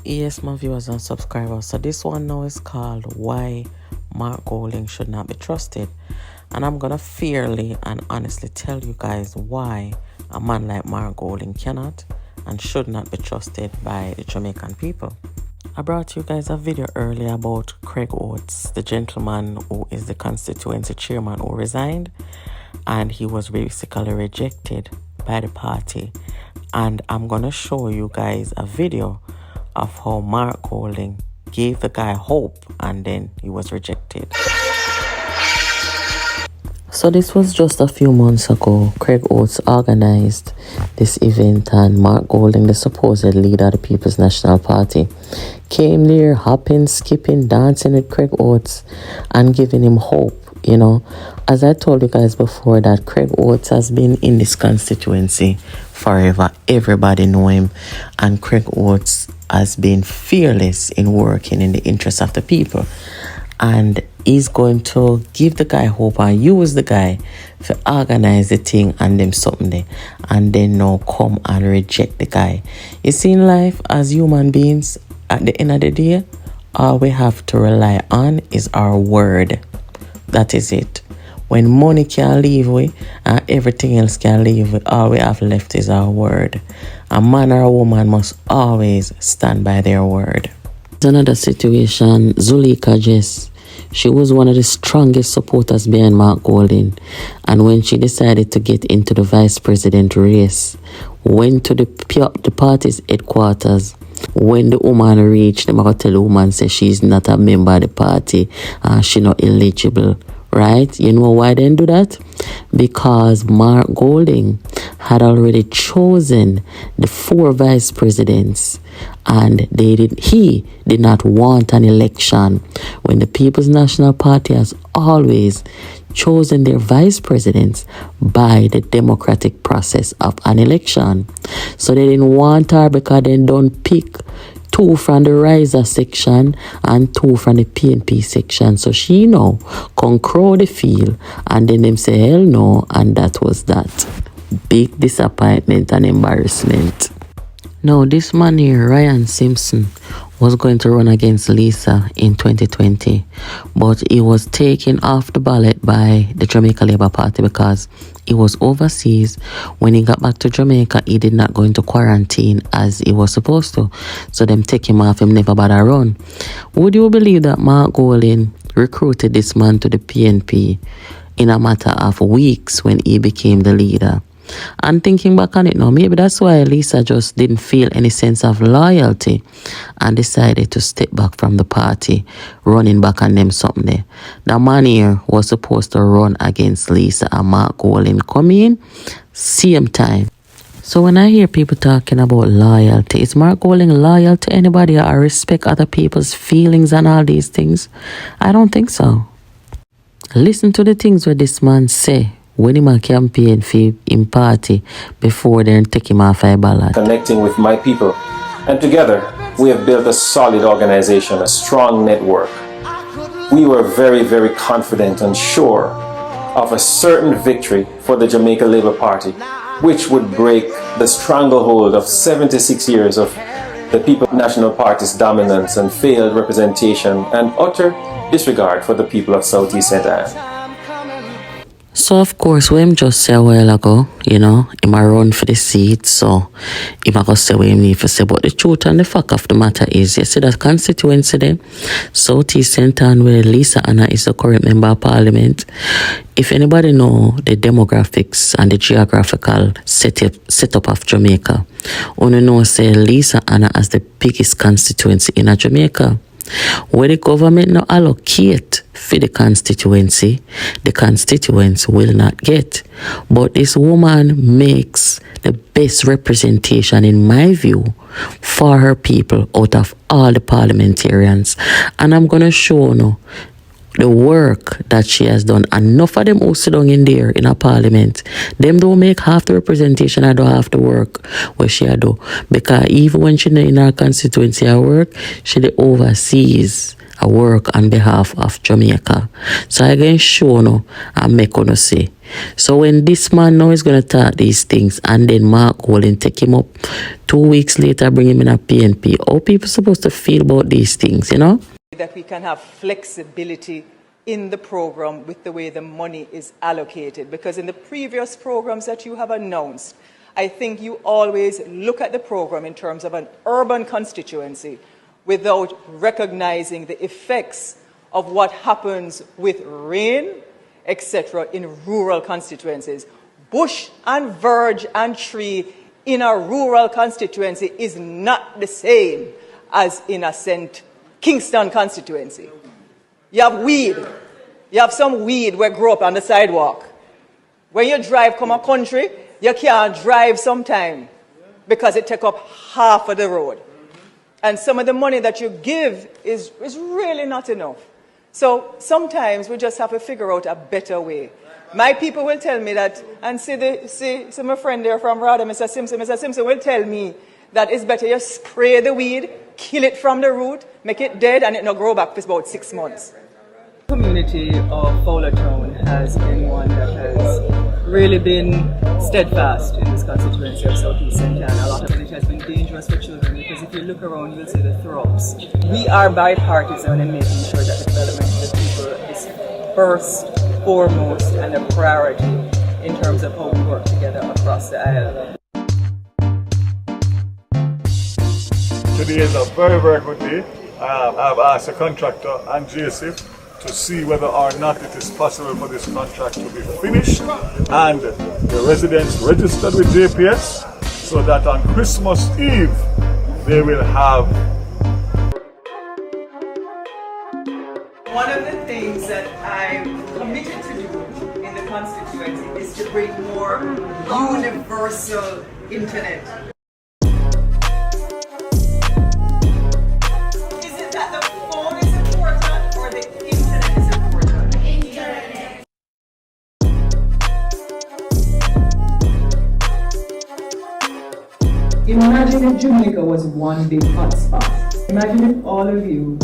Yes, my viewers and subscribers. So this one now is called Why Mark Golding Should Not Be Trusted. And I'm going to fairly and honestly tell you guys why a man like Mark Golding cannot and should not be trusted by the Jamaican people. I brought you guys a video earlier about Craig Oates, the gentleman who is the constituency chairman who resigned, and he was basically rejected by the party. And I'm going to show you guys a video of how Mark Golding gave the guy hope and then he was rejected. So this was just a few months ago. Craig Oates organized this event and Mark Golding, the supposed leader of the People's National Party, came there hopping, skipping, dancing with Craig Oates and giving him hope. You know, as I told you guys before, that Craig Oates has been in this constituency forever. Everybody know him, and Craig Oates has been fearless in working in the interest of the people. And he's going to give the guy hope and use the guy to organize the thing and them something there. And then now come and reject the guy. You see, in life, as human beings, at the end of the day, all we have to rely on is our word. That is it. When money can leave we and everything else can leave we, all we have left is our word. A man or a woman must always stand by their word. Another situation, Zuleika Jess. She was one of the strongest supporters behind Mark Golding. And when she decided to get into the vice president race, went to the party's headquarters. When the woman reached, them going to tell the woman say she's not a member of the party and she not eligible. Right? You know why they didn't do that? Because Mark Golding had already chosen the 4 vice presidents, and he did not want an election when the People's National Party has always chosen their vice presidents by the democratic process of an election. So they didn't want her because they don't pick 2 from the riser section and 2 from the PNP section. So she now can crow the field and then them say hell no, and that was that. Big disappointment and embarrassment. Now this man here, Ryan Simpson, was going to run against Lisa in 2020, but he was taken off the ballot by the Jamaica Labour Party because he was overseas. When he got back to Jamaica, he did not go into quarantine as he was supposed to. So them take him off, him never bother run. Would you believe that Mark Golding recruited this man to the PNP in a matter of weeks when he became the leader? And thinking back on it now, maybe that's why Lisa just didn't feel any sense of loyalty and decided to step back from the party, running back on them something there. The man here was supposed to run against Lisa and Mark Golding come in same time. So when I hear people talking about loyalty, is Mark Golding loyal to anybody or respect other people's feelings and all these things? I don't think so. Listen to the things where this man say when him a campaign for him party before they take him off a ballot. Connecting with my people, and together we have built a solid organization, a strong network. We were very, very confident and sure of a certain victory for the Jamaica Labour Party, which would break the stranglehold of 76 years of the People's National Party's dominance and failed representation and utter disregard for the people of Southeast St. Anne. So of course, when him just say a while ago, you know, he might run for the seat, so he might go say what he need to say. But the truth and the fact of the matter is, you see that constituency there, Southeast St. Anne, where Lisa Anna is the current member of parliament. If anybody know the demographics and the geographical setup of Jamaica, only know say Lisa Anna as the biggest constituency in Jamaica. Where the government not allocate for the constituents will not get. But this woman makes the best representation, in my view, for her people out of all the parliamentarians. And I'm going to show you the work that she has done. Enough of them who sit down in there in a parliament, them don't make half the representation. I don't have to work where she do. Because even when she in her constituency at work, she oversees a work on behalf of Jamaica. So I can show you and make you see So when this man now is going to talk these things and then Mark Golden take him up 2 weeks later, bring him in a PNP, how people supposed to feel about these things, you know? That we can have flexibility in the program with the way the money is allocated. Because in the previous programs that you have announced, I think you always look at the program in terms of an urban constituency without recognizing the effects of what happens with rain, etc., in rural constituencies. Bush and verge and tree in a rural constituency is not the same as in a St. Kingston constituency. You have weed. You have some weed where grow up on the sidewalk. When you drive come a country, you can't drive sometime because it take up half of the road. And some of the money that you give is really not enough. So sometimes we just have to figure out a better way. My people will tell me that, and see my friend there from Rada, Mr. Simpson will tell me that it's better you spray the weed, kill it from the root, make it dead, and it not grow back for about 6 months. The community of Fowlertown has been one that has really been steadfast in this constituency of Southeast St. Anne. A lot of it has been dangerous for children because if you look around, you'll see the throbs. We are bipartisan in making sure that the development of the people is first, foremost, and a priority in terms of how we work together across the aisle. Today is a very, very good day. I've asked the contractor and JSIF to see whether or not it is possible for this contract to be finished and the residents registered with JPS so that on Christmas Eve they will have. One of the things that I'm committed to do in the constituency is to bring more universal internet. Imagine if Jamaica was one big hotspot. Imagine if all of you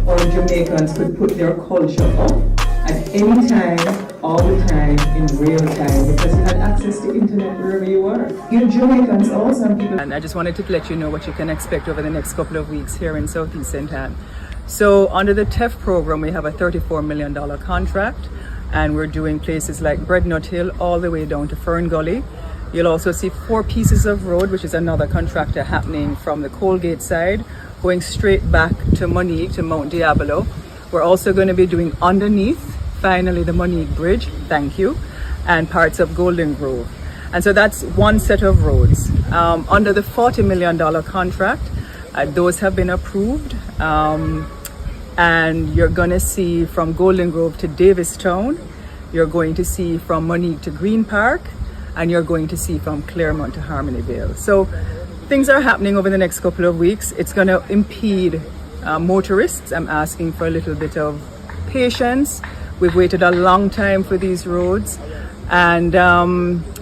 or Jamaicans could put their culture up at any time, all the time, in real time, because you had access to internet wherever you were. You Jamaicans also, some people. And I just wanted to let you know what you can expect over the next couple of weeks here in Southeast St. Anne. So under the TEF program, we have a $34 million contract, and we're doing places like Breadnut Hill all the way down to Fern Gully. You'll also see 4 pieces of road, which is another contractor happening from the Colgate side, going straight back to Monique, to Mount Diablo. We're also going to be doing underneath, finally, the Monique Bridge, thank you, and parts of Golden Grove. And so that's one set of roads. Under the $40 million contract, those have been approved. And you're going to see from Golden Grove to Davistown, you're going to see from Monique to Green Park, and you're going to see from Claremont to Harmonyvale. So things are happening over the next couple of weeks. It's going to impede motorists. I'm asking for a little bit of patience. We've waited a long time for these roads, and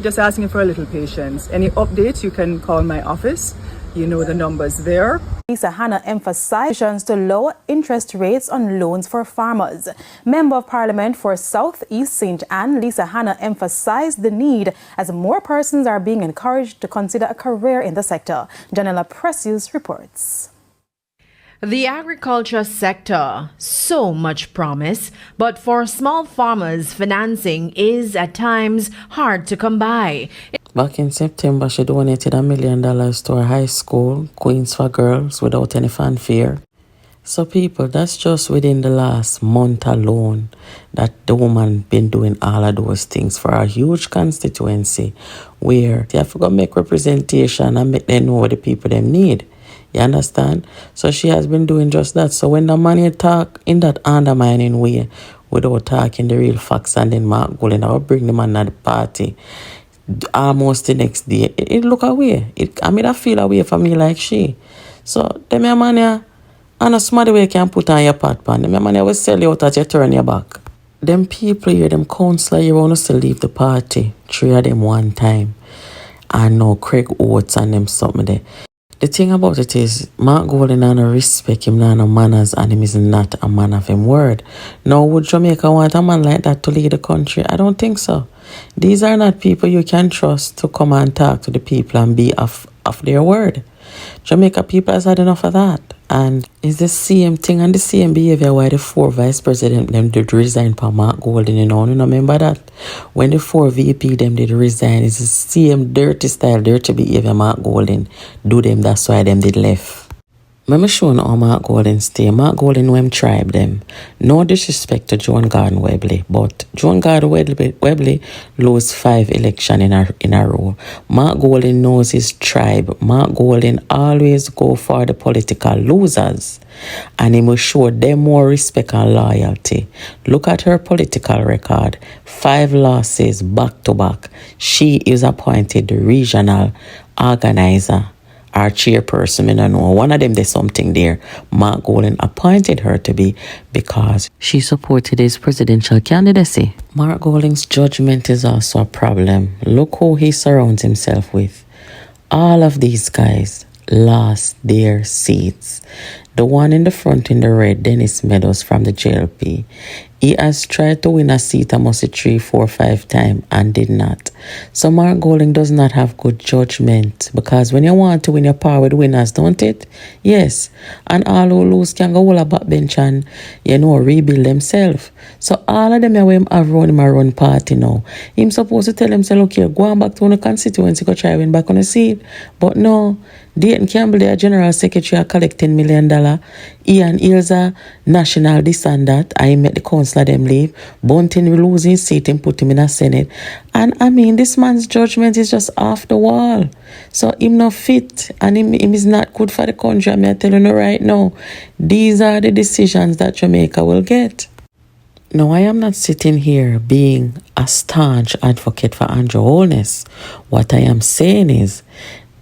just asking for a little patience. Any updates, you can call my office. You know the numbers there. Lisa Hanna emphasized to lower interest rates on loans for farmers. Member of Parliament for South East St. Anne, Lisa Hanna emphasized the need as more persons are being encouraged to consider a career in the sector. Janela Precious reports. The agriculture sector, so much promise, but for small farmers, financing is at times hard to come by. Back in September, she donated $1 million to her high school, Queens for Girls, without any fanfare. So people, that's just within the last month alone that the woman been doing all of those things for a huge constituency where they have to make representation and make them know what the people them need. You understand? So she has been doing just that. So when the man talk in that undermining way, without talking the real facts, and then Mark Golden, I will bring the man at the party almost the next day, it look away. I feel away for me like she. So them your man here, and a smart way can put on your pot pan. Them your man here will sell you out as you turn your back. Them people here, them councillor here want us to leave the party. 3 of them one time. And now Craig Oates and them something there. The thing about it is, Mark Golden no respect him, no manners, and him is not a man of him word. Now, would Jamaica want a man like that to lead the country? I don't think so. These are not people you can trust to come and talk to the people and be of their word. Jamaica people has had enough of that. And it's the same thing and the same behavior why the 4 vice president them did resign for Mark Golden, you know remember that? When the 4 VP them did resign, it's the same dirty style, dirty behavior Mark Golden do them, that's why them did left. Let me show you how Mark Golden stay. Mark Golden when tribe them. No disrespect to Joan Gordon Webley, but Joan Gordon Webley lose 5 elections in a row. Mark Golden knows his tribe. Mark Golden always go for the political losers. And he must show them more respect and loyalty. Look at her political record. 5 losses back to back. She is appointed the regional organizer. Our chairperson, I don't know. One of them, there's something there. Mark Golden appointed her to be because she supported his presidential candidacy. Mark Golden's judgment is also a problem. Look who he surrounds himself with. All of these guys lost their seats. The one in the front in the red, Dennis Meadows from the JLP. He has tried to win a seat, I must say 3, 4, 5 times and did not. So Mark Golden does not have good judgment because when you want to win, your power with winners, don't it? Yes. And all who lose can go all a backbench and, rebuild themselves. So all of them are him have run him a run party now. Him supposed to tell himself, okay, go on back to the constituency, go try win back on the seat. But no, Dayton Campbell, their general secretary, are collecting $1 million. Ian Ilza, national this and that. I met the councillor them leave. Bunting will lose his seat and put him in a Senate. And I mean, this man's judgment is just off the wall. So him not fit and him is not good for the country. I'm telling you right now. These are the decisions that Jamaica will get. No, I am not sitting here being a staunch advocate for Andrew Holness. What I am saying is,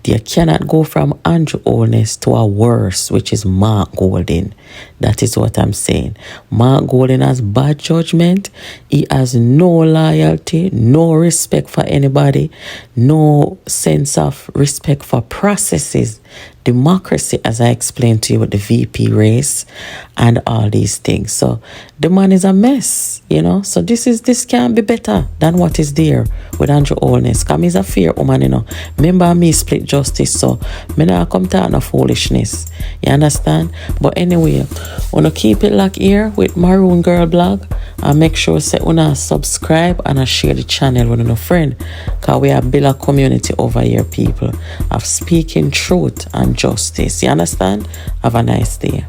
you cannot go from Andrew Holness to a worse, which is Mark Golden. That is what I'm saying. Mark Golden has bad judgment. He has no loyalty, no respect for anybody, no sense of respect for processes, democracy, as I explained to you with the VP race and all these things. So the man is a mess, So this can't be better than what is there with Andrew Holness. Because he's a fair woman, Remember me split justice, so me not come to no foolishness. You understand? But anyway, wanna keep it locked here with Maroon Girl blog and make sure say una subscribe and share the channel with a friend. Because we have built a community over here, people, of speaking truth and justice. You understand? Have a nice day.